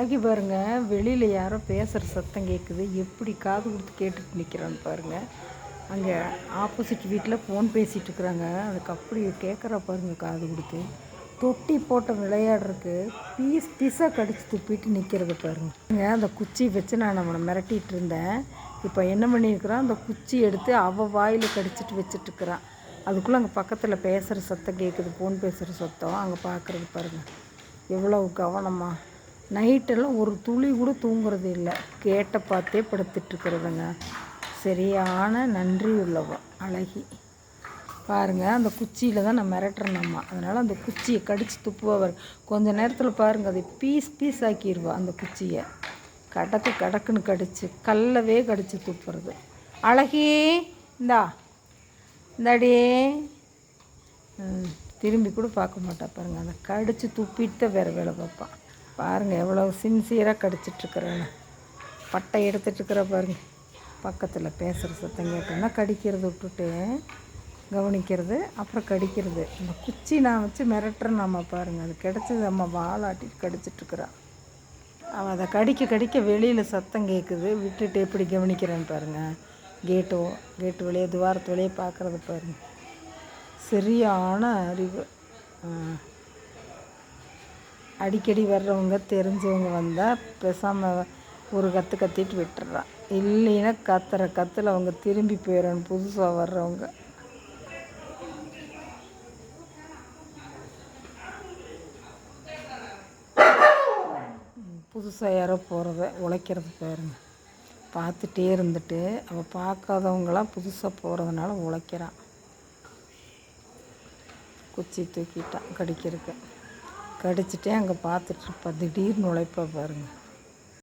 அழகி பாருங்க, வெளியில் யாரோ பேசுகிற சத்தம் கேட்குது. எப்படி காது கொடுத்து கேட்டுட்டு நிற்கிறான்னு பாருங்கள். அங்கே ஆப்போசிட் வீட்டில் ஃபோன் பேசிகிட்டு இருக்கிறாங்க. அதுக்கு அப்படி கேட்குறா பாருங்கள் காது கொடுத்து. தொட்டி போட்ட விளையாடுறதுக்கு பீஸ் பீஸாக கடிச்சு துப்பிட்டு நிற்கிறது பாருங்க. அந்த குச்சி வச்சு நான் அவனை மிரட்டிகிட்டு இருந்தேன். இப்போ என்ன பண்ணியிருக்கிறான், அந்த குச்சி எடுத்து அவள் வாயில் கடிச்சிட்டு வச்சிட்ருக்கிறான். அதுக்குள்ளே அங்கே பக்கத்தில் பேசுகிற சத்தம் கேட்குது, ஃபோன் பேசுகிற சத்தம். அங்கே பார்க்குறது பாருங்கள் எவ்வளவு கவனமாக. நைட்டெல்லாம் ஒரு துளி கூட தூங்குறது இல்லை, கேட்டை பார்த்தே படுத்துட்ருக்கிறதுங்க. சரியான நன்றி உள்ளவ அழகி பாருங்கள். அந்த குச்சியில் தான் நான் மிரட்டுறேன் அதனால் அந்த குச்சியை கடித்து துப்புவார். கொஞ்சம் நேரத்தில் பாருங்கள் அதை பீஸ் பீஸ் ஆக்கிடுவா. அந்த குச்சியை கடக்குன்னு கடிச்சு கல்லவே கடித்து துப்புறது. அழகி இந்தாடியே திரும்பி கூட பார்க்க மாட்டா பாருங்கள். அதை கடித்து துப்பிட்டு தான் வேறு வேலை பார்ப்பான். பாருங்கள் எவ்வளோ சின்சியராக கடிச்சிட்ருக்குறேன்னு. பட்டை எடுத்துகிட்ருக்குற பாருங்கள். பக்கத்தில் பேசுகிற சத்தம் கேட்டோன்னா கடிக்கிறது விட்டுட்டு கவனிக்கிறது, அப்புறம் கடிக்கிறது. இந்த குச்சி நான் வச்சு மிரட்டுறேன் பாருங்கள். அது கிடச்சது வாலாட்டிட்டு கடிச்சிட்ருக்குறான். அவன் அதை கடிக்க வெளியில் சத்தம் கேட்குது, விட்டுட்டு எப்படி கவனிக்கிறேன்னு பாருங்கள். கேட்டு வழியே துவாரத்து வழியே பார்க்குறது பாருங்கள். சரியான அறிவு. அடிக்கடி வர்றவங்க தெரிஞ்சவங்க வந்தால் பேசாமல் ஒரு கத்திட்டு விட்டுறான். இல்லைன்னா கத்தில் அவங்க திரும்பி போயிடணும். புதுசாக வர்றவங்க புதுசாக யாரோ போகிறத உழைக்கிறது பாருங்க. பார்த்துட்டே இருந்துட்டு அவள் பார்க்காதவங்களாம் புதுசாக போகிறதுனால உழைக்கிறான். குச்சி தூக்கிட்டான் கடிக்கிறதுக்கு. கடிச்சிட்டே அங்கே பார்த்துட்ருப்பா. திடீர்னு உழைப்பா பாருங்கள்.